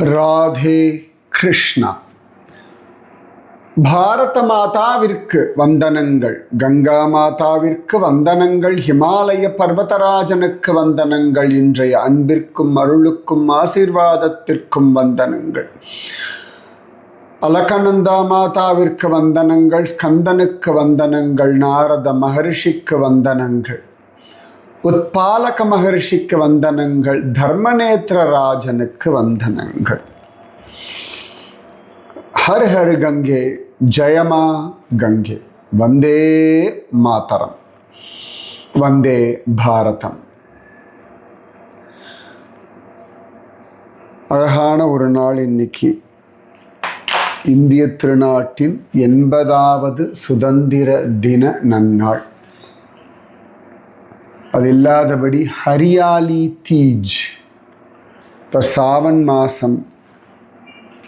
ராதே கிருஷ்ணா. பாரத மாதாவிற்கு வந்தனங்கள், கங்கா மாதாவிற்கு வந்தனங்கள், ஹிமாலய பர்வதராஜனுக்கு வந்தனங்கள், இன்றைய அன்பிற்கும் அருளுக்கும் ஆசீர்வாதத்திற்கும் வந்தனங்கள். Alaknanda மாதாவிற்கு வந்தனங்கள், ஸ்கந்தனுக்கு வந்தனங்கள், Narada மகர்ஷிக்கு வந்தனங்கள், உத்பாலக மகர்ஷிக்கு வந்தனங்கள், தர்மநேத்திர ராஜனுக்கு வந்தனங்கள். Her her Gange, ஜெயமா Gange, Vande Mataram, வந்தே பாரதம். அழகான ஒரு நாள் இன்னைக்கு. இந்திய திருநாட்டின் 80வது சுதந்திர தின நன்னாள். அது இல்லாதபடி ஹரியாலி தீஜ். இப்போ சாவன் மாதம்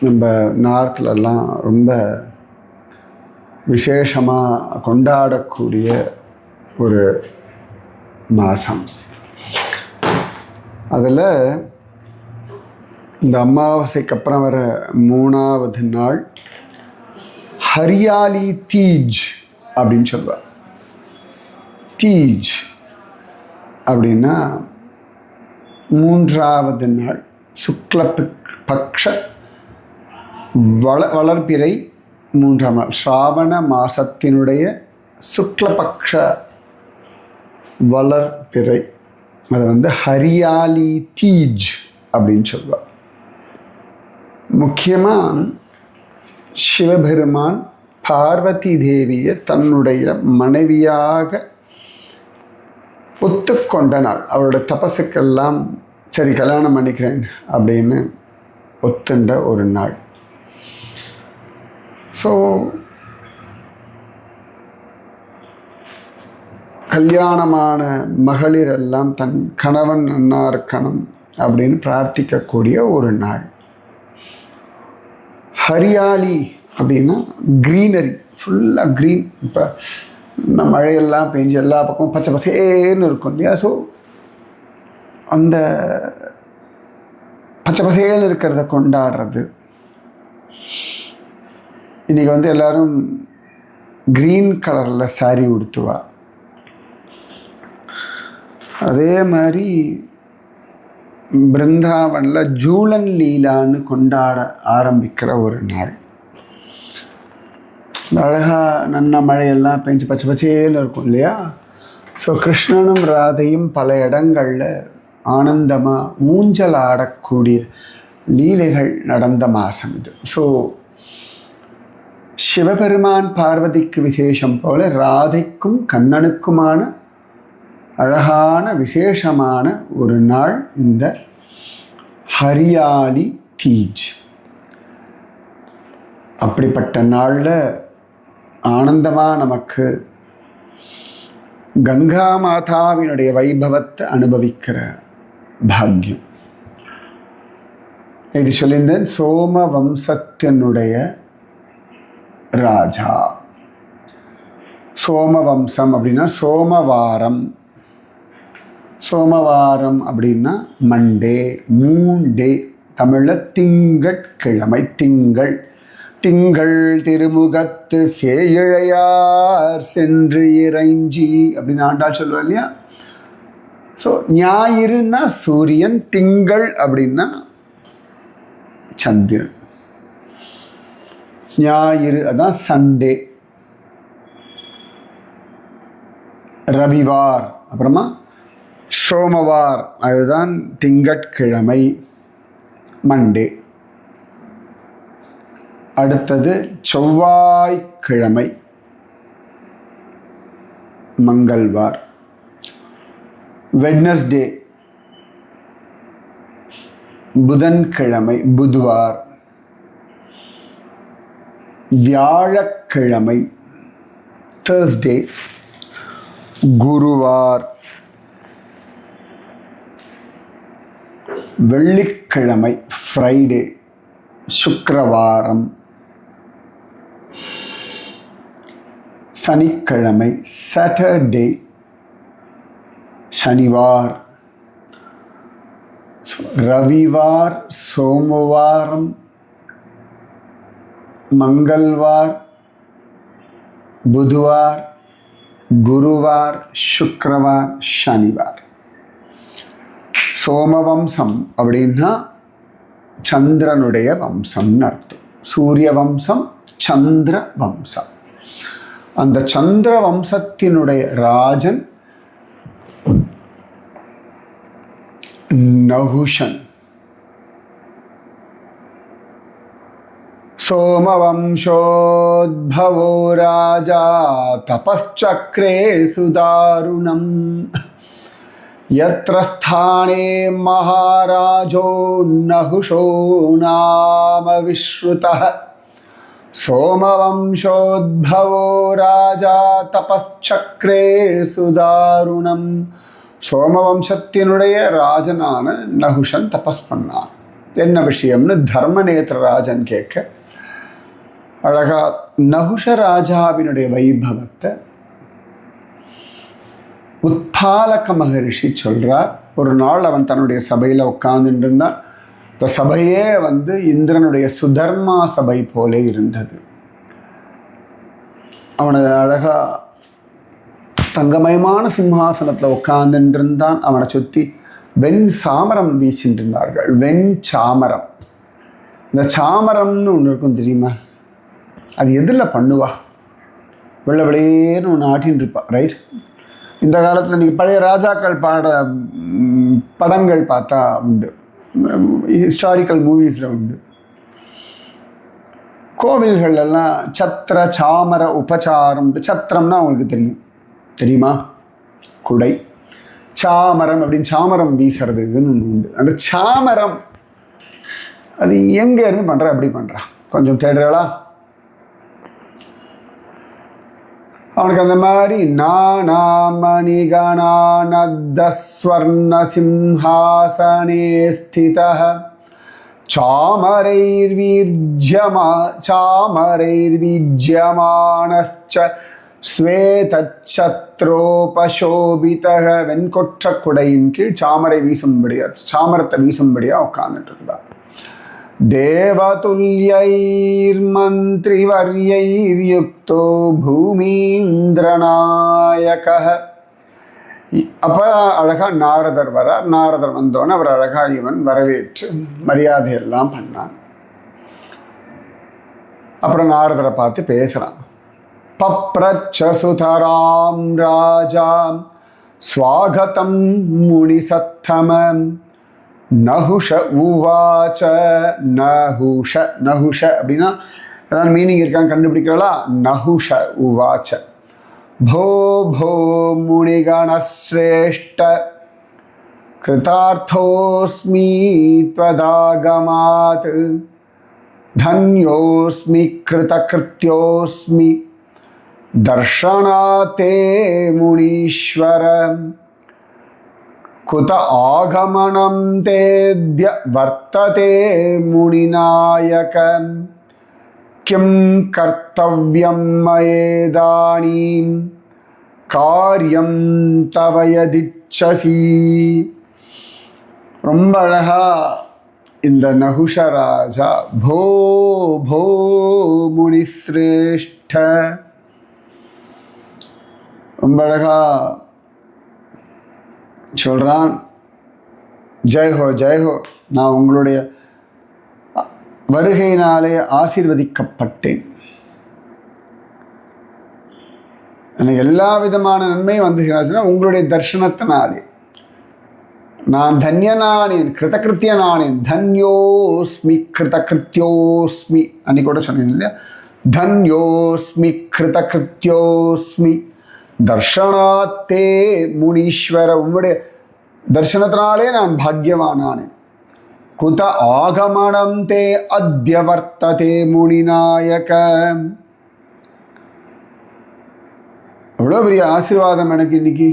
நம்ம நார்த்லலாம் ரொம்ப விசேஷமாக கொண்டாடக்கூடிய ஒரு மாதம். அதில் இந்த அமாவாசைக்கு அப்புறம் வர 3வது நாள் ஹரியாலி தீஜ் அப்படின்னு சொல்லுவார். தீஜ் அப்படின்னா 3வது நாள், சுக்ல பக்ஷ வளர்பிறை 3ஆம் நாள், ஸ்ராவண மாசத்தினுடைய சுக்லபக்ஷ வளர்பிறை. அது ஹரியாலி தீஜ் அப்படின்னு சொல்லுவார். முக்கியமாக சிவபெருமான் பார்வதி தேவியை தன்னுடைய மனைவியாக ஒத்துக்கொண்ட நாள். அவரோட தபசுக்கெல்லாம் சரி கல்யாணம் பண்ணிக்கிறேன் அப்படின்னு ஒத்துண்ட ஒரு நாள். ஸோ கல்யாணமான மகளிர் எல்லாம் தன் கணவன் நன்னா இருக்கணும் அப்படின்னு பிரார்த்திக்கக்கூடிய ஒரு நாள். ஹரியாலி அப்படின்னா க்ரீனரி, ஃபுல்லாக க்ரீன். இப்போ மழையெல்லாம் பெஞ்சு எல்லா பக்கமும் பச்சை பசேன்னு இருக்கும் இல்லையா? ஸோ அந்த பச்சை பசேன்னு இருக்கிறத கொண்டாடுறது. இன்றைக்கி எல்லோரும் க்ரீன் கலரில் சாரி உடுத்துவா. அதே மாதிரி பிருந்தாவனில் ஜூலன் லீலான்னு கொண்டாட ஆரம்பிக்கிற ஒரு நாள். அழகாக நன்ன மழையெல்லாம் பெஞ்சு பச்சை பச்சேன்னு இருக்கும் இல்லையா? ஸோ கிருஷ்ணனும் ராதையும் பல இடங்களில் ஆனந்தமாக ஊஞ்சல் ஆடக்கூடிய லீலைகள் நடந்த மாதம் இது. ஸோ சிவபெருமான் பார்வதிக்கு விசேஷம் போல ராதைக்கும் கண்ணனுக்குமான அழகான விசேஷமான ஒரு நாள் இந்த ஹரியாலி தீஜ். அப்படிப்பட்ட நாளில் ஆனந்தமாக நமக்கு கங்கா மாதாவினுடைய வைபவத்தை அனுபவிக்கிற பாக்கியம். இது சொல்லியிருந்தேன். சோம வம்சத்தினுடைய ராஜா. சோமவம்சம் அப்படின்னா சோமவாரம். சோமவாரம் அப்படின்னா மண்டே, மூண்டே. தமிழில் திங்கட்கிழமை. திங்கள் திங்கள் திருமுகத்து சேயிழையார் சென்று இறைஞ்சி அப்படின்னு ஆண்டாள் சொல்லுவா இல்லையா? ஸோ ஞாயிறுனா சூரியன், திங்கள் அப்படின்னா சந்திரன், ஞாயிறு அதான் சண்டே, ரவிவார் அப்புறமா சோமவார் அதுதான் திங்கட்கிழமை, மண்டே. அடுத்தது செவ்வாய்க்கிழமை, மங்கள்வார். வெட்னஸ்டே புதன்கிழமை, புதுவார். வியாழக்கிழமை தேர்ஸ்டே, குருவார். வெள்ளிக்கிழமை ஃப்ரைடே, சுக்கிரவாரம். சனிக்கிழமை சாட்டர்டே, சனிவார். ஸோ रविवार, सोमवार, मंगलवार, बुधवार, गुरुवार, शुक्रवार, शनिवार. சோமவம்சம் அப்படின்னா சந்திரனுடைய வம்சம்னு அர்த்தம். சூரிய வம்சம், சந்திர வம்சம். அந்த சந்திர வம்சத்தினுடைய ராஜன் நகுஷன். சோமவம்சோத்பவோ ராஜா தபச்சக்ரே சுதாருணம் யத்ர ஸ்தானே மகாராஜோ நகுஷோ நாம விஸ்ருதः. சோமவம்சோத்பவோ ராஜா தபச்சக்ரே சுதாருணம். சோமவம்சத்தினுடைய ராஜனான நகுஷன் தபஸ் பண்ணான். என்ன விஷயம்னு தர்மநேத்திர ராஜன் கேட்க, அழகா நகுஷ ராஜாவினுடைய வைபவத்தை உத்பாலக மகரிஷி சொல்றார். ஒரு நாள் அவன் தன்னுடைய சபையில் உட்கார்ந்துட்டு இருந்தான். இந்த சபையே இந்திரனுடைய சுதர்மா சபை போல இருந்தது. அவனை அழகா தங்கமயமான சிம்ஹாசனத்தில் உட்கார்ந்துட்டு இருந்தான். அவனை சுற்றி வெண் சாமரம் வீசிட்டு இருந்தார்கள். வெண் சாமரம். இந்த சாமரம்னு ஒன்று இருக்கும் தெரியுமா? அது எதில் பண்ணுவா? வெள்ளை வெளியேன்னு ஒன்று ஆட்டின்னு இருப்பா, ரைட்? இந்த காலத்தில் நீங்கள் பழைய ராஜாக்கள் படங்கள் பார்த்தா உண்டு, ஹிஸ்டாரிக்கல் மூவிஸில் உண்டு. கோவில்கள்லாம் சத்திர சாமர உபசாரம். சத்திரம்னா உங்களுக்கு தெரியுமா? குடை. சாமரம் அப்படின்னு சாமரம் வீசுறதுக்குன்னு ஒன்று உண்டு. அந்த சாமரம் அது எங்கே இருந்து பண்ணுற அப்படி பண்ணுறான்? கொஞ்சம் தேடுறா. அவனுக்கு அந்த மாதிரி நானாமணிகணானத்தஸ்வர்ண சிம்ஹாசனே ஸ்திதः சாமரைர்வீஜ்யமானச்ச ஸ்வேதச்சத்ரோபசோபிதः. வெண்கொற்ற குடையின் கீழ் சாமரை வீசும்படியா, சாமரத்தை வீசும்படியா உட்கார்ந்துட்டு இருந்தார். தேவதுல்யைர்மந்திரிவர்யைர்யுக்தோ பூமீந்திரநாயகः. அப்போ அழகா நாரதர் வரார். நாரதர் வந்தோன்னு அவர் அழகா இவன் வரவேற்று மரியாதையெல்லாம் பண்ணான். அப்புறம் நாரதரை பார்த்து பேசுகிறான். பப்ரச்ச சுதராம் ராஜாம் ஸ்வாகதம் முனிசத்தமம் நகுஷ உவாச்ச. நகுஷ நகுஷ அப்படின்னா அதான் மீனிங் இருக்கான்னு கண்டுபிடிக்கிறா. நகுஷ உவாச்ச போ போ முனிகணஸ்ரேஷ்ட கிருதார்த்தோஸ்மி த்வதாகமாத் தன்யோஸ்மி கிருதகிருத்யோஸ்மி தர்ஷனாத்தே முனீஸ்வர குத ஆகமனம் தேத்ய வர்த்ததே முனிநாயக கிம் கர்த்தவ்யம் மயேதானீம் காரியம் தவயதிச்சசி. ரொம்ப அழகா இந்த நகுஷராஜா போ போ முனிஸ்ரேஷ்ட ரொம்ப அழகா சொல்கிறான். ஜெய்ஹோ ஜெய்ஹோ, நான் உங்களுடைய வருகையினாலே ஆசீர்வதிக்கப்பட்டேன். எனக்கு எல்லா விதமான நன்மையும் வந்துச்சுன்னா உங்களுடைய தர்ஷனத்தினாலே நான் தன்யனானேன், கிருதகிருத்தியனானேன். தன்யோஸ்மி கிருதகிருத்யோஸ்மி. அன்னைக்கு கூட சொன்னேன் இல்லையா? தன்யோஸ்மி கிருதகிருத்யோஸ்மி தர்ஷனாத்தே முனீஸ்வர. உங்களுடைய தர்ஷனத்தினாலே நான் பாக்யவானானேன். குத ஆகமனம் தே அத்ய வர்த்ததே முனிநாயக. எவ்வளோ பெரிய ஆசீர்வாதம் எனக்கு இன்னைக்கு.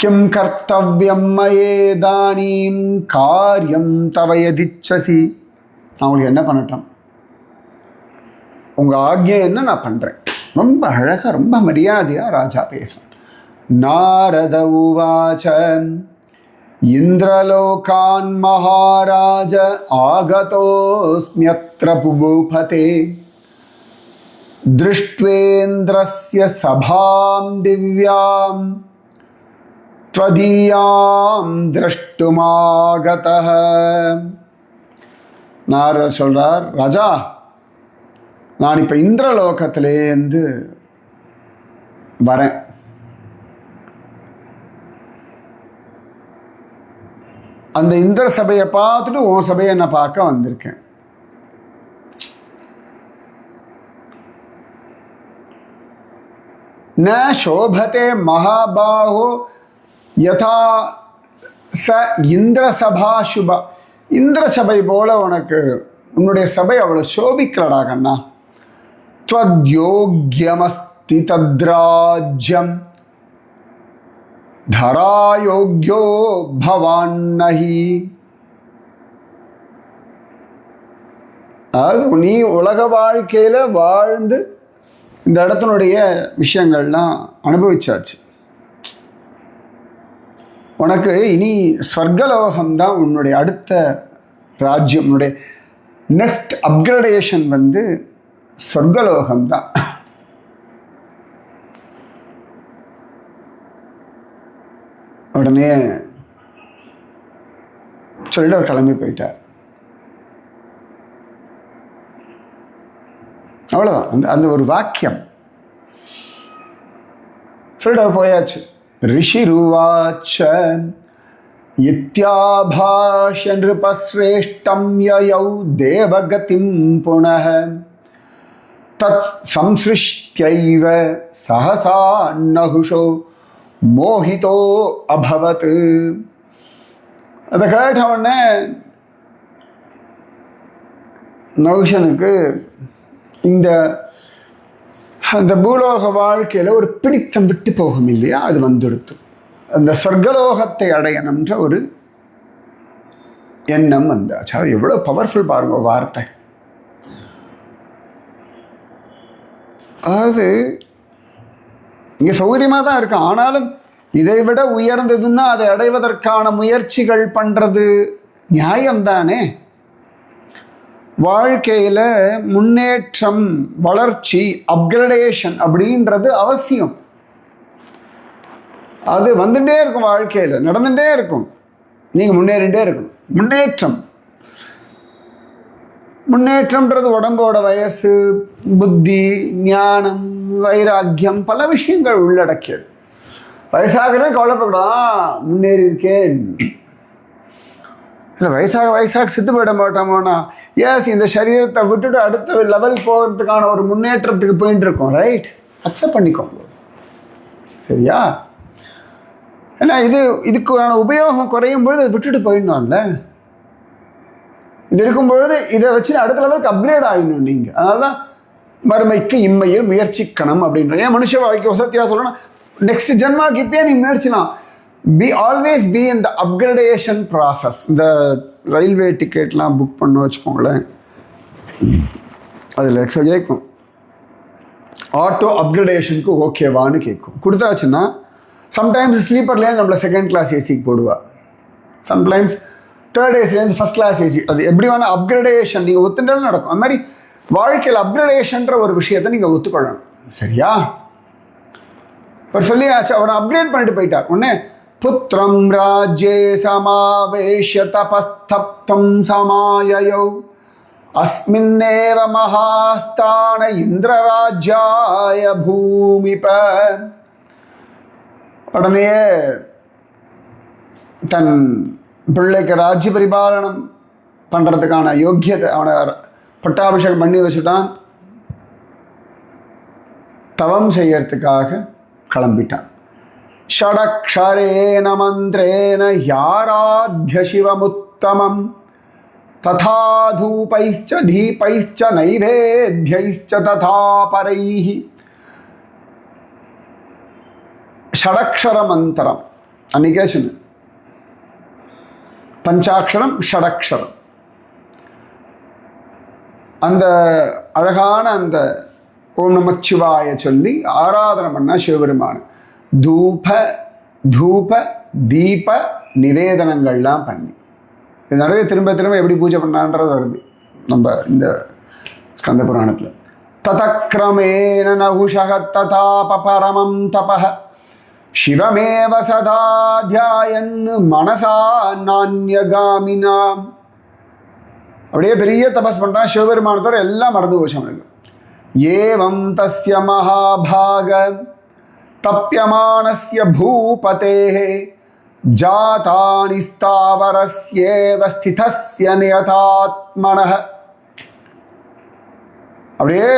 கிம் கர்த்தவ்யம் மயேதானீம் காரியம் தவயதிச்சசி. நான் உங்களுக்கு என்ன பண்ணட்டும்? உங்கள் ஆக்ஞை என்ன நான் பண்ணுறேன். ரொம்ப அழகாக ரொம்ப மரியாதையாக ராஜா பேசும். நாரத உவாச்ச இந்திரலோகான் மகாராஜ ஆகதோஸ்மியத்ர புபூபதே திருஷ்ட்வேந்திரஸ்ய சபாம் திவ்யாம் த்வதீயாம் திரஷ்டுமாகதஹ. நாரதர் சொல்றார், ராஜா, நான் இப்போ இந்திரலோகத்திலேருந்து வரேன். அந்த இந்திர சபையை பார்த்துட்டு உன் சபையை நான் பார்க்க வந்திருக்கேன். ந சோபதே மகாபாஹோ யதா ச இந்திர சபா சுபா. இந்திர சபை போல உனக்கு உன்னுடைய சபை அவ்வளோ சோபிக்கலடா கண்ணா. த்வத்யோக்யமஸ்தி தத்ராஜ்யம் தராயோக்யோ பவான் நஹி. அதாவது நீ உலக வாழ்க்கையில் வாழ்ந்து இந்த இடத்தினுடைய விஷயங்கள்லாம் அனுபவிச்சாச்சு. உனக்கு இனி ஸ்வர்கலோகம்தான் உன்னுடைய அடுத்த ராஜ்யம். உன்னுடைய நெக்ஸ்ட் அப்கிரேடேஷன் வந்து சொர்க்கலோகம்தான். உடனே சொல்லிட்டு அவர் கிளம்பி போயிட்டார். அவ்வளோதான். அந்த ஒரு வாக்கியம் சொல்லிட்டு அவர் போயாச்சு. ரிஷிருவாச்ச இத்யாபாஷ நிருபஸ்ரேஷ்டம் யயௌ தேவகதிம் புனः தத் சம்ஸ்ருஷ்ட்யைவ சஹசா நகுஷோ மோஹிதோ அபவத். அதை கேட்ட உடனே நகுஷனுக்கு அந்த பூலோக வாழ்க்கையில் ஒரு பிடித்தம் விட்டு போகும் இல்லையா, அது வந்துடுத்து. அந்த சொர்க்கலோகத்தை அடையணுன்ற ஒரு எண்ணம் வந்தாச்சு. அது எவ்வளோ பவர்ஃபுல் பாருங்க வார்த்தை. அதாவது இங்கே சௌகரியமாக தான் இருக்கும், ஆனாலும் இதை விட உயர்ந்ததுன்னா அதை அடைவதற்கான முயற்சிகள் பண்ணுறது நியாயம்தானே. வாழ்க்கையில் முன்னேற்றம், வளர்ச்சி, அப்கிரேடேஷன் அப்படின்றது அவசியம். அது வந்துட்டே இருக்கும், வாழ்க்கையில் நடந்துகிட்டே இருக்கும். நீங்கள் முன்னேறிட்டே இருக்கணும். முன்னேற்றம்ன்றது உடம்போட வயசு, புத்தி, ஞானம், வைராக்கியம், பல விஷயங்கள் உள்ளடக்கியது. வயசாகிறதே கவலைப்படலாம், முன்னேறி இருக்கேன். இல்லை வயசாக செத்து போயிட மாட்டோமோனா, ஏஸ் இந்த சரீரத்தை விட்டுட்டு அடுத்த லெவல் போகிறதுக்கான ஒரு முன்னேற்றத்துக்கு போயிட்டு இருக்கோம். ரைட், அக்செப்ட் பண்ணிக்கோங்க. சரியா? ஏன்னா இதுக்கான உபயோகம் குறையும் பொழுது அதை விட்டுட்டு போயிடணும்ல. இது இருக்கும்பொழுது இதை வச்சு அடுத்த லெவலுக்கு அப்கிரேட் ஆகிடணும் நீங்கள். அதனால தான் மறுமைக்கு இம்மையில் முயற்சிக்கணும் அப்படின்ற. ஏன் மனுஷ வாழ்க்கை வசதியாக சொல்லணும், நெக்ஸ்ட் ஜென்மாக்கு இப்பயே நீ முயற்சிலாம். Always be in the upgradation process. இந்த ரயில்வே டிக்கெட்லாம் புக் பண்ண வச்சுக்கோங்களேன், அதில் கேட்கும் ஆட்டோ அப்கிரேடேஷனுக்கு ஓகேவான்னு கேட்கும். கொடுத்தாச்சுன்னா சம்டைம்ஸ் ஸ்லீப்பர்லேயே நம்மளை செகண்ட் கிளாஸ் ஏசிக்கு போடுவா, சம்டைம்ஸ் தேர்ட் ஏசிலேருந்து ஃபஸ்ட் கிளாஸ் ஏசி. அது எப்படி வேணால் அப்கிரேடேஷன் நீங்கள் ஒத்துட்டாலும் நடக்கும். அது மாதிரி வாழ்க்கையில் அப்கிரேடேஷன்ற ஒரு விஷயத்தை நீங்கள் ஒத்துக்கொள்ளணும். சரியா? அவர் சொல்லியாச்சு, அவரை அப்கிரேட் பண்ணிட்டு போயிட்டார். உடனே புத்திரம் ராஜ்யே சமாவேஷ்ய தபஸ்தப்தம் சமாயயௌ அஸ்மின்னேவ மகாஸ்தான இந்திரராஜ்யாய பூமிப. உடனே தன் பிள்ளைக்கு ராஜ்ய பரிபாலனம் பண்ணுறதுக்கான யோக்கியத்தை அவனை பட்டாபிஷேகம் பண்ணி வச்சுட்டான். தவம் செய்யறதுக்காக கிளம்பிட்டான். ஷடக்ஷரேன மந்திரேன யாராத்ய சிவமுத்தமம் ததா தூபைச்ச தீபைச்ச நைவேத்யைச்ச ததா பரைஹி. ஷடக்ஷர மந்திரம் அன்னைக்கே சொன்னேன். பஞ்சாட்சரம், ஷடக்ஷரம். அந்த அழகான அந்த ஓம் நமச்சிவாய சொல்லி ஆராதனை பண்ண சிவபெருமான தூப தூப தீப நிவேதனங்கள்லாம் பண்ணி இது நிறைய திரும்ப திரும்ப எப்படி பூஜை பண்ணான்றது வருது நம்ம இந்த ஸ்கந்த புராணத்தில். ததக்ரமேண நகுஷக ததாப பரமம் தபஹ சிவமேவ சதா தியாயன் மனசா நான்யகாமினா. அப்படியே பெரிய தபஸ் பண்ணுறான் சிவபெருமானத்தோட எல்லாம் மறந்து போச்சு அவனுக்கு. ஏவம் தஸ்ய மகாபாக தப்யமானஸ்ய பூபதேஹ ஜாதானி ஸ்தாவரஸ்யேவ ஸ்திதஸ்ய நியதாத்மனஹ. அப்படியே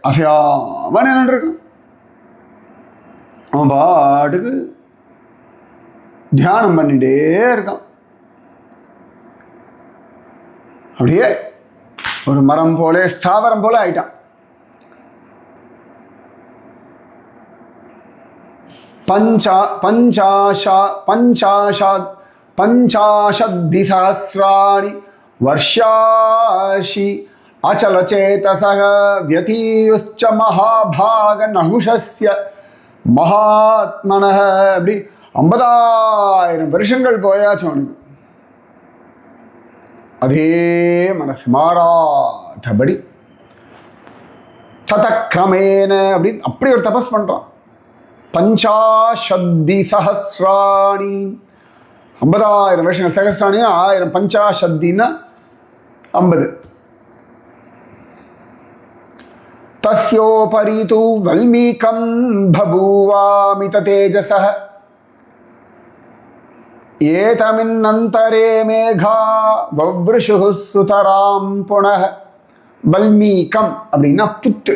அசையாம நின்றுருக்கான். அவன் பாட்டுக்கு தியானம் பண்ணிட்டே இருக்கான். அப்படியே ஒரு மரம் போல ஸ்தாவரம் போல ஆயிட்டான். பஞ்சாஷத்திசஹஸ்ராணி வர்ஷாஷி அச்சலச்சேதசக வியதீயுச்ச மகாபாக நகுஷஸ்ய மகாத்மனஹ. அப்படி 50,000 வருஷங்கள் போயாச்சு அவனுக்கு. அதே மனசு மாறாதபடி ததக்ரமேன அப்படின்னு அப்படி ஒரு தபஸ் பண்றான். பஞ்சாஷத்திசஹஸ்ராணி 50,000 வருஷங்கள். சகஸ்ராணினா 1000, பஞ்சாஷத்தின்னா 50. தஸ்யோபரி து வல்மீகம் பபூவாமித தேஜசஹ ஏதமின்னந்தரே மேகா வவ்ருஷுஹு சுதராம் புனஹ. வல்மீகம் அப்படின்னா புத்து.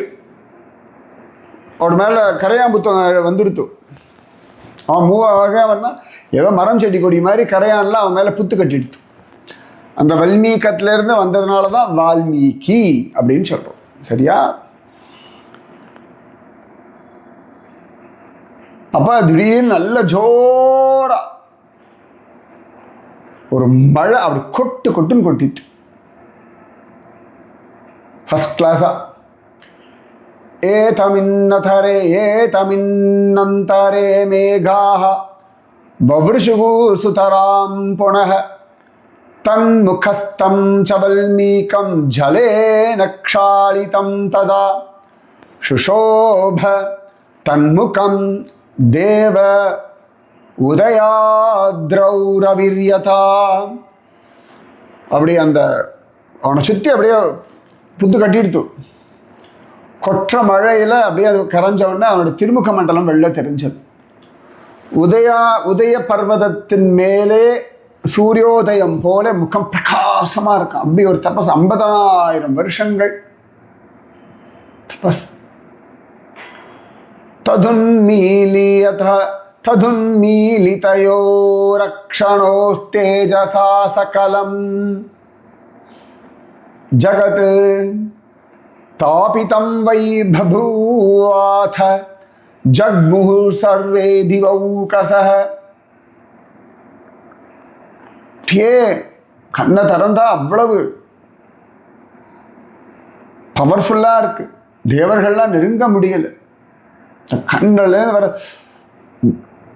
அவட மேலே கரையாம்புத்தம் வந்துடுத்து. அவன் மூவாக வரனா ஏதோ மரம் செடி கொடி மாதிரி கரையான்லாம் அவன் மேலே புத்து கட்டிடுத்து. அந்த வல்மீகத்திலேருந்து வந்ததுனால தான் வால்மீகி அப்படின்னு சொல்கிறோம். சரியா? அப்போ திடீர்னு நல்ல ஜோரா ஒரு மழை அப்படி கொட்டு கொட்டுன்னு கொட்டிட்டு ஃபர்ஸ்ட் கிளாஸா. ஏதமின்னந்தரே மேகாஹ வவ்ருஷுஹு சுதராம் புனஹ தன்முகஸ்தம் ச வல்மீகம் ஜலேன க்ஷாளிதம் ததா சுஷோப தன்முகம் தேவ உதயாத்ரௌரவிர்யதா. அப்படி அந்த அவனை சுற்றி அப்படியே புத்து கட்டிடுத்து. கொற்ற மழையில் அப்படியே அது கரைஞ்ச உடனே அவனோட திருமுக மண்டலம் வெளில தெரிஞ்சது. உதய பர்வதத்தின் மேலே சூரியோதயம் போல முகம் பிரகாசமாக இருக்கும். அப்படி ஒரு தபஸ் 50,000 வருஷங்கள் தபஸ். ததுன்மீலிதயோ ரக்ஷணோஸ்தேஜசா சகலம் ஜகத் தாபிதம் வை பபூவாத ஜக்முஹு சர்வே திவௌகசஹ. கண்ணை திறந்தா அவ்வளவு பவர்ஃபுல்லா இருக்கு. தேவர்கள்லாம் நெருங்க முடியல. கண்கள்லேருந்து வர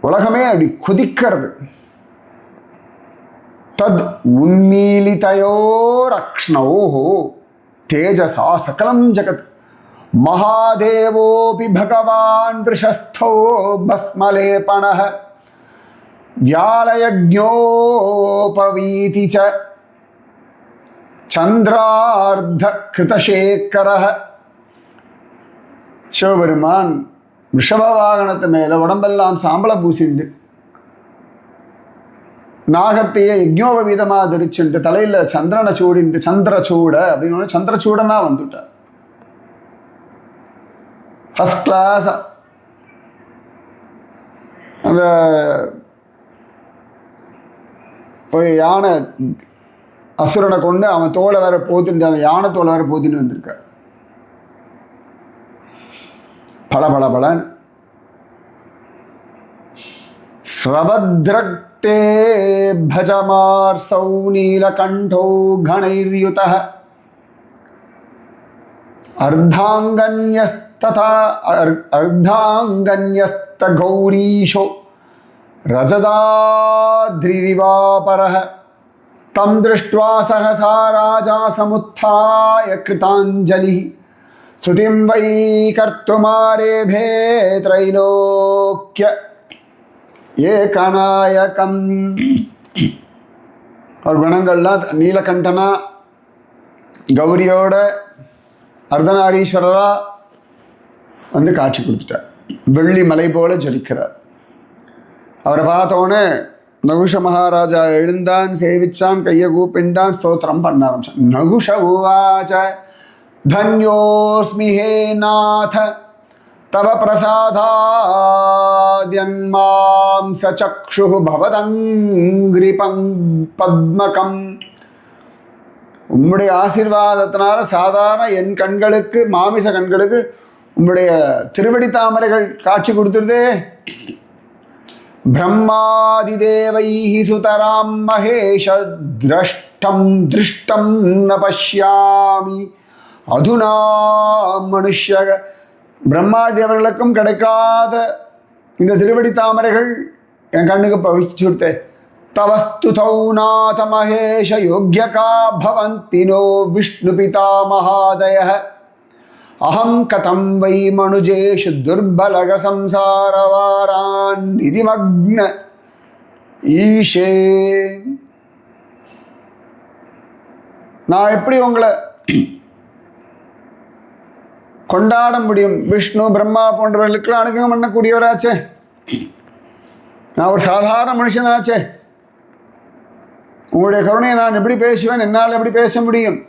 உலகமே அப்படி கொதிக்கிறது. தத் உன்மீலிதயோ ரக்ஷ்ணோஹோ தேஜசா சகலம் ஜகத் மகாதேவோபி பகவான் ரிஷஸ்தோ பஸ்மலேபணஹ வியாலயஜ்ஞோபவீதி ச சந்திரார்த்த கிருதசேகரஹ. சிவபெருமான் ரிஷப வாகனத்து மேலே உடம்பெல்லாம் சாம்பலை பூசிண்டு நாகத்தையே யஜ்ஞோபவீதமாக தரிச்சுண்டு தலையில் சந்திரனை சூடிண்டு சந்திரச்சூட அப்படின்னு சந்திரச்சூடனா வந்துட்டார். First class. அந்த ஒரு யானை அசுரனை கொண்டு அவன் தோலை வேற போத்துட்டு அந்த யானை தோலை வேற போத்திட்டு வந்திருக்கார். பல பல பலன் ஸ்ரவத்ரக்தே பஜமார்சௌ நீலகண்டோ கணைர்யுதः அர்த்தாங்கன்யஸ்ததா அர்த்தாங்கன்யஸ்த கௌரீஷோ ரஜதாத்ரிரிவாபரஹ தம் திருஷ்ட்வா சஹசா ராஜா சமுத்தாய கிருதாஞ்சலி ஸ்துதிம் வை கர்த்துமாரேபே த்ரைலோக்ய ஏகநாயகம். அவர் குணங்கள்லாம் நீலகண்டனா கௌரியோட அர்த்தநாரீஸ்வரரா வந்து காட்சி கொடுத்துட்டார். வெள்ளி மலை போல ஜொலிக்கிறார். அவரை பார்த்தோன்னே நகுஷ மகாராஜா எழுந்தான், சேவிச்சான், கையை கூப்பிண்டான், ஸ்தோத்திரம் பண்ண ஆரம்பிச்சான். நகுஷ உவாச்ச தன்யோஸ்மி ஹே நாத தவ பிரசாதாத்யன்மாம் சசக்ஷு பவதங்கிரி பத்மகம். உம்முடைய ஆசீர்வாதத்தினால சாதாரண என் கண்களுக்கு, மாமிச கண்களுக்கு உம்முடைய திருவடி தாமரைகள் காட்சி கொடுத்துருதே. பிரம்மாதிதேவைஹி சுதராம் மகேஷ திரஷ்டம் திருஷ்டம் ந பஷ்யாமி அதுனா மனுஷ்ய. பிரம்மாதேவர்களுக்கும் கிடைக்காத இந்த திருவடி தாமரைகள் என் கண்ணுக்கு பவிச்சு கொடுத்தே. தவஸ்துதௌ நாத மகேஷ யோக்யகா பவந்தினோ விஷ்ணு பிதா மகாதயः அஹம் கதம் வை மனுஜேஷு துர்பலக சம்சாரவாரான் நிதிமக்ன ஈஷே. நான் எப்படி உங்களை கொண்டாட முடியும்? விஷ்ணு பிரம்மா போன்றவர்களுக்கெல்லாம் அனுகிரகம் பண்ணக்கூடியவராச்சே. நான் ஒரு சாதாரண மனுஷனாச்சே. உங்களுடைய கருணையை நான் எப்படி பேசுவேன்? என்னால் எப்படி பேச முடியும்?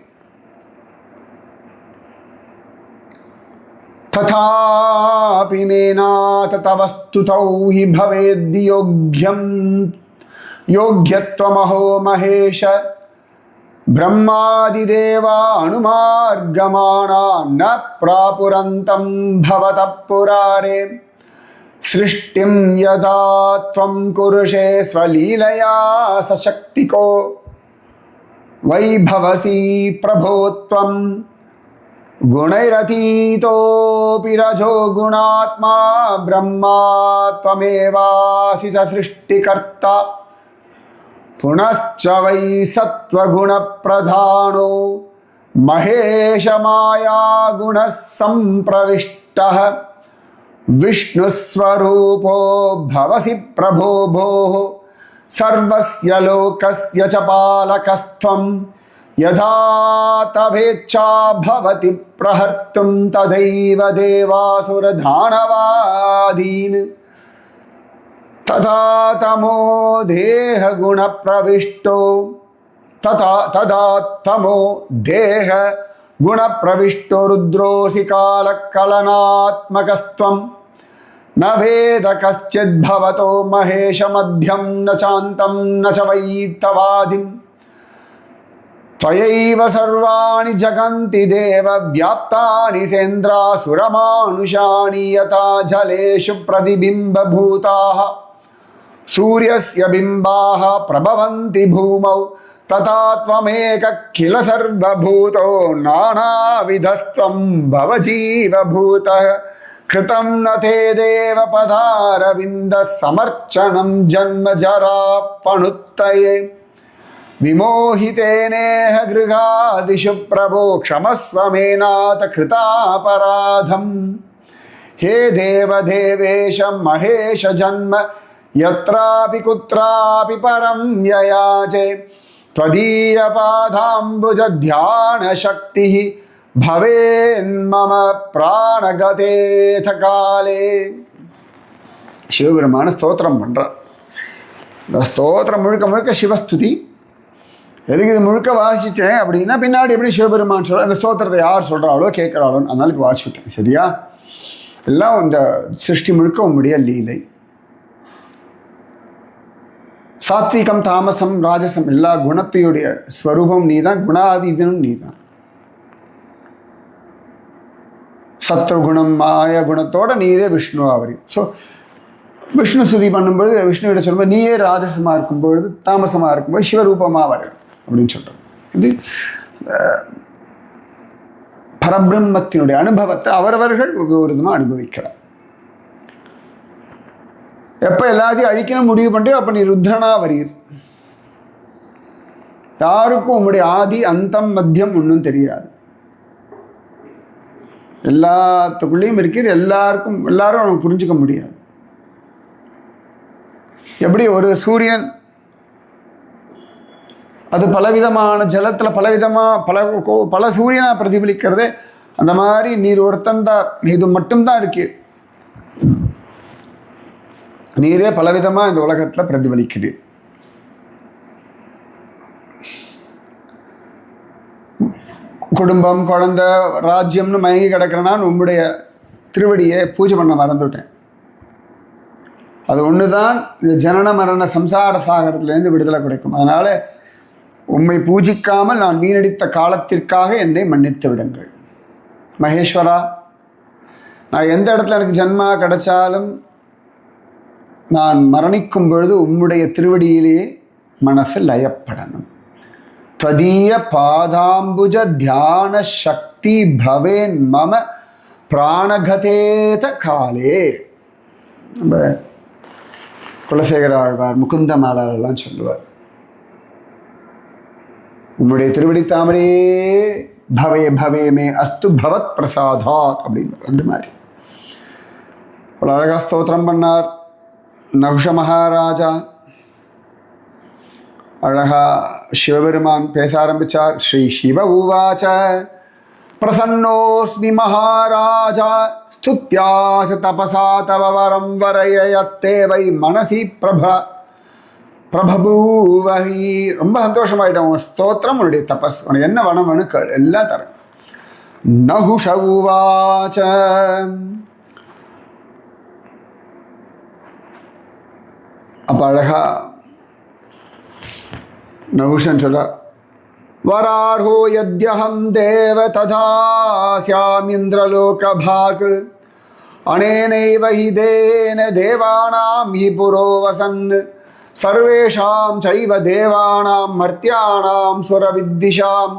ததாபி மே நாத தவ ஸ்துதௌ ஹி பவேத் யோக்யம் யோக்யத்வமஹோ மகேஷ பிரம்மாதிதேவா அனுமார்கமானா ந பிராபுரந்தம் பவதः புராரே சிருஷ்டிம் யதா த்வம் குருஷே ஸ்வலீலயா சசக்திகோ வைபவசி பிரபோ த்வம் குணைரதீதோபி ரஜோ குணாத்மா பிரம்மா த்வமேவாசி சிருஷ்டிகர்த்தா புனశ్చ வை சத்வகுணப்பிரதானோ மகேஷ மாயாகுணः சம்பிரவிஷ்டः விஷ்ணுஸ்வரூபோ பவசி பிரபோ போः சர்வஸ்ய லோகஸ்ய ச பாலகஸ்த்வம் யதா தவேச்சா பவதி பிரஹர்த்தும் ததைவ தேவாசுரதானவாதீன் ததா தமோ தேஹ குண பிரவிஷ்டோ ததா தமோ தேஹ குண பிரவிஷ்டோ ருத்ரோசி காலக்கலனாத்மகஸ்த்வம் ந வேத கச்சித் பவதோ மகேஷ மத்யம் ந சாந்தம் ந ச வை தவாதிம் त्वयैव सर्वाणि जगन्ति देव व्याप्तानि सेन्द्रासुरमानुषाणि यथा जलेषु प्रतिबिम्बभूताः सूर्यस्य बिम्बाः प्रभवन्ति भूमौ तथा त्वमेक किल सर्वभूतो नानाविधस्त्वं भवजीवभूतः कृतं न ते देवपदारविन्दः समर्चनं जन्म जरा पणुत्तये विमोहितेनेह गृहादिषु प्रभो क्षमस्व मे नाथ कृतापराधम् हे देवदेवेश महेश जन्म यत्रापि कुत्रापि परं ययाचे त्वदीयपादाम्बुज ध्यानशक्तिः भवेन्मम प्राणगतेथ काले. சிவபெருமான ஸ்தோத்திரம் பண்றார். இந்த ஸ்தோத்திரம் முழுக்க முழுக்க சிவஸ்துதி. எதுக்கு இது முழுக்க வாசித்தேன் அப்படின்னா, பின்னாடி எப்படி சிவபெருமான் சொல்ற அந்த ஸ்தோத்திரத்தை யார் சொல்கிறாளோ கேட்குறாளோ, அதனால இப்போ வாசிவிட்டேன். சரியா? எல்லாம் இந்த சிருஷ்டி முழுக்க உம்முடைய லீலை. சாத்விகம் தாமசம் ராஜசம் எல்லா குணத்தையுடைய ஸ்வரூபம் நீதான், குணாதீதனும் நீதான். சத்துவகுணம் மாய குணத்தோட நீரே விஷ்ணு ஆவரி. ஸோ விஷ்ணு ஸ்துதி பண்ணும்பொழுது விஷ்ணுவிட சொல்லும்போது நீயே ராஜசமாக இருக்கும்பொழுது தாமசமாக இருக்கும்போது சிவரூபமாக வர அப்படின்னு சொல்கிறோம். இது பரபிரம்மத்தினுடைய அனுபவத்தை அவரவர்கள் ஒவ்வொரு விதமாக அனுபவிக்கிறார். எப்போ எல்லாத்தையும் அழிக்கணும் முடிவு பண்ணிட்டு அப்போ நீ ருத்ரனா வரீர். யாருக்கும் உங்களுடைய ஆதி அந்தம் மத்தியம் ஒன்றும் தெரியாது. எல்லாத்துக்குள்ளேயும் இருக்கிற எல்லாரும் அவனுக்கு புரிஞ்சுக்க முடியாது. எப்படி ஒரு சூரியன் அது பலவிதமான ஜலத்தில் பல சூரியனாக பிரதிபலிக்கிறது, அந்த மாதிரி நீர் ஒருத்தன் தான், இது மட்டும்தான் இருக்கு. நீரே பலவிதமாக இந்த உலகத்தில் பிரதிபலிக்குது. குடும்பம், குழந்தை, ராஜ்யம்னு மயங்கி கிடக்கிறேன்னா உம்முடைய திருவடியை பூஜை பண்ண மறந்துவிட்டேன். அது ஒன்று தான் இந்த ஜனன மரண சம்சார சாகரத்திலேருந்து விடுதலை கிடைக்கும். அதனால் உம்மை பூஜிக்காமல் நான் வீணடித்த காலத்திற்காக என்னை மன்னித்து விடுங்கள். மகேஸ்வரா, நான் எந்த இடத்துல எனக்கு ஜன்மா கிடைச்சாலும் நான் மரணிக்கும் பொழுது உம்முடைய திருவடியிலேயே மனசு லயப்படணும். त्वदीय पादाम्बुज ध्यान शक्ति भवेन् मम प्राणगतेत काले. குலசேகர ஆழ்வார், முகுந்த மாலார் எல்லாம் சொல்லுவார், உம்முடைய திருவடி தாமரே பவே பவே மே அஸ்து பவத் பிரசாதாத் அப்படின்னு. அந்த மாதிரி ஒரு அழகா ஸ்தோத்திரம் பண்ணார் நகுஷ மகாராஜா. அழகா சிவபெருமான் பேச ஆரம்பிச்சார். ஸ்ரீ சிவ உவாச்ச பிரசன்னோஸ்மி மகாராஜா ஸ்துத்யாச தபசா தவ வரம் வரயத்தே வை மனசி பிரபூவஹி. ரொம்ப சந்தோஷமாயிட்டோம். உன் ஸ்தோத்திரம், உன்னுடைய தபஸ், உனக்கு என்ன வனம் வேணும் கேள், எல்லாம் தரேன். நகுஷ உவாச்ச அப்ப அழகா நகுஷன் சொல்றார், வரார்ஹோ யத்யஹம் தேவ ததாஸ்யாம் இந்திரலோகபாக் அனேனைவ ஹி தேன தேவானாம் ஹி புரோவசன் சர்வேஷாம் சைவ தேவானாம் மர்த்தியானாம் சுரவித்திஷாம்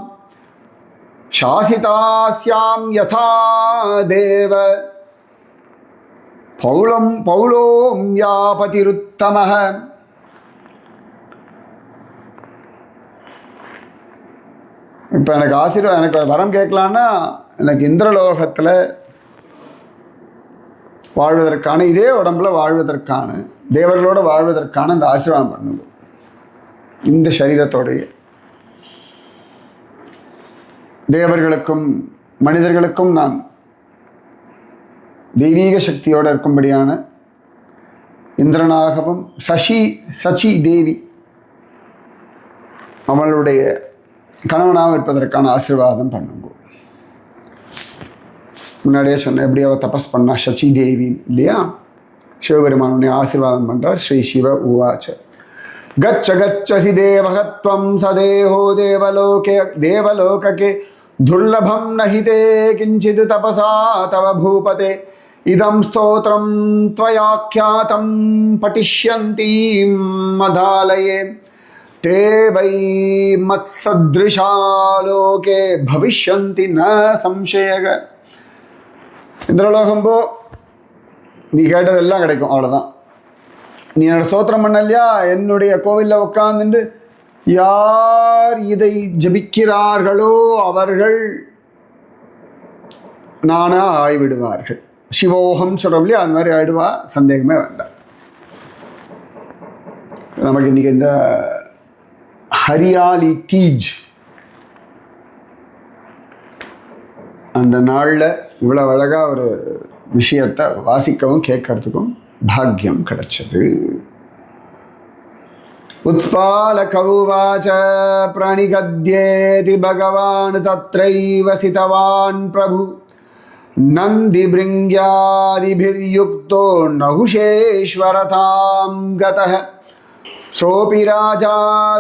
சாசிதாஸ்யாம் யதா தேவ பௌளோம் யாபதிருத்தமஹ. இப்போ எனக்கு வரம் கேட்கலான்னா எனக்கு இந்திரலோகத்தில் வாழ்வதற்கான, இதே உடம்புல வாழ்வதற்கான, தேவர்களோடு வாழ்வதற்கான அந்த ஆசீர்வாதம் பண்ணுங்க. இந்த சரீரத்தோடைய தேவர்களுக்கும் மனிதர்களுக்கும் நான் தெய்வீக சக்தியோடு இருக்கும்படியான இந்திரனாகவும் சசி தேவி அவளுடைய கணவனாக இருப்பதற்கான ஆசீர்வாதம் பண்ணுங்க. முன்னாடியே சொன்னேன் எப்படி அவள் தபஸ் பண்ணா சச்சி தேவின்னு இல்லையா. சிவபெருமானுடைய ஆசீர்வாதம் பண்ணுறார். ஸ்ரீ சிவ உவாச்ச கச்ச கச்சசி தேவகத்வம் சதேஹோ தேவலோகே துர்லபம் நஹிதே கிஞ்சித் தபசா தவ பூபதே இதம் ஸ்தோத்ரம் த்வயாக்யாதம் பட்டிஷ்யந்தீம் மதாலயே ते वै மத்சத்ருஷாலோகே பவிஷ்யந்தி ந சம்சயக. இந்திரலோகம் போ, நீ கேட்டதெல்லாம் கிடைக்கும், அவ்வளோதான். நீ என்னோட ஸ்தோத்திரம் பண்ண இல்லையா, என்னுடைய கோவிலில் உட்காந்துட்டு யார் இதை ஜபிக்கிறார்களோ அவர்கள் நானா ஆய்விடுவார்கள். சிவோகம் சொல்கிறோம் இல்லையா, அது மாதிரி ஆயிடுவா, சந்தேகமே வேண்டாம். நமக்கு இன்றைக்கி இந்த ஹரியாலி தீஜ் அந்த நாளில் இவ்வளோ அழகாக ஒரு விஷயத்தை வாசிக்கவும் கேட்கறதுக்கும் பாக்கியம் கிடைச்சது. உத்பாலகௌவாச பிரணிகத்யேதி பகவான் தத்ரைவ சிதவான் பிரபு நந்தி பிருங்யாதிபிர்யுக்தோ நகுஷேஸ்வரதாம் கதः सोऽपि राजा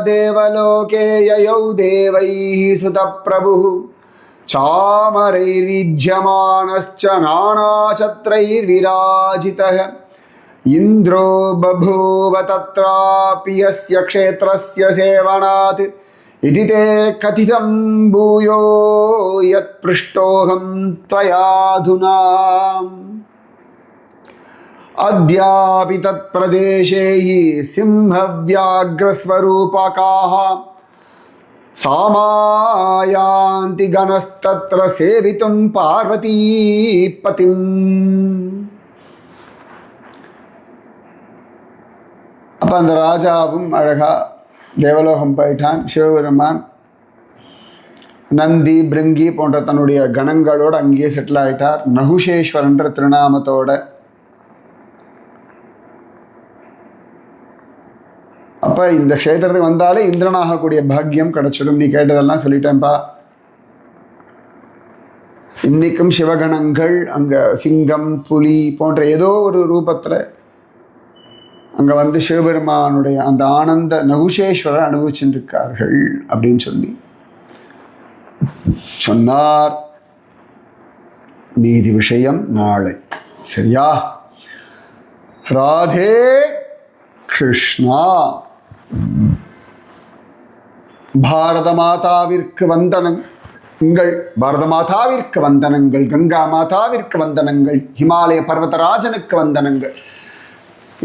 देवलोके ययौ देवैः सुतप्रभुः चामरैर्युज्यमानश्च नानाछत्रैर्विराजितः इन्द्रो बभूव तत्रापि यस्य क्षेत्रस्य सेवनात् इति ते कथितं भूयो यत्पृष्टोऽहं त्वयाधुना. அத்யாபி தத் பிரதேசேஹி சிம்ஹவ்யாக்ரஸ்வரூபகாஹ சாமாயாந்தி கணஸ்தத்ர சேவித்தும் பார்வதி பதிம். அப்ப அந்த ராஜாவும் அழகா தேவலோகம் போயிட்டான். சிவபெருமான் நந்தி பிருங்கி போன்ற தன்னுடைய கணங்களோடு அங்கேயே செட்டில் ஆயிட்டார். நகுஷேஸ்வரன்ற திருநாமத்தோட. அப்ப இந்த க்ஷேத்திரத்துக்கு வந்தாலே இந்திரனாகக்கூடிய பாக்கியம் கிடைச்சிடும். நீ கேட்டதெல்லாம் சொல்லிட்டேன்ப்பா. இன்னைக்கும் சிவகணங்கள் அங்க சிங்கம் புலி போன்ற ஏதோ ஒரு ரூபத்துல அங்க வந்து சிவபெருமானுடைய அந்த ஆனந்த நகுஷேஸ்வரர் அனுபவிச்சுருக்கார்கள் அப்படின்னு சொல்லி சொன்னார். மீதி விஷயம் நாளை. சரியா? ராதே கிருஷ்ணா. பாரத மாதாவிற்கு வந்தனங்கள், பாரத மாதாவிற்கு வந்தனங்கள், கங்கா மாதாவிற்கு வந்தனங்கள், ஹிமாலய பர்வதராஜனுக்கு வந்தனங்கள்,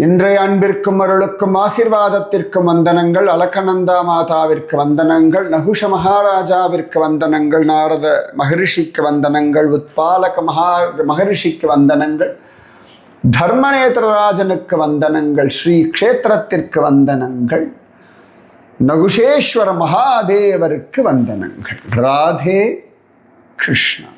இன்றைய அன்பிற்கும் அருளுக்கும் ஆசீர்வாதத்திற்கும் வந்தனங்கள், அலக்கநந்தா மாதாவிற்கு வந்தனங்கள், நகுஷ மகாராஜாவிற்கு வந்தனங்கள், நாரத மகரிஷிக்கு வந்தனங்கள், உத்பாலக மகரிஷிக்கு வந்தனங்கள், தர்மநேத்திரராஜனுக்கு வந்தனங்கள், ஸ்ரீ க்ஷேத்திரத்திற்கு வந்தனங்கள், நகுஷேஸ்வர மகாதேவருக்கு வந்தனங்கள். ராதே கிருஷ்ணா.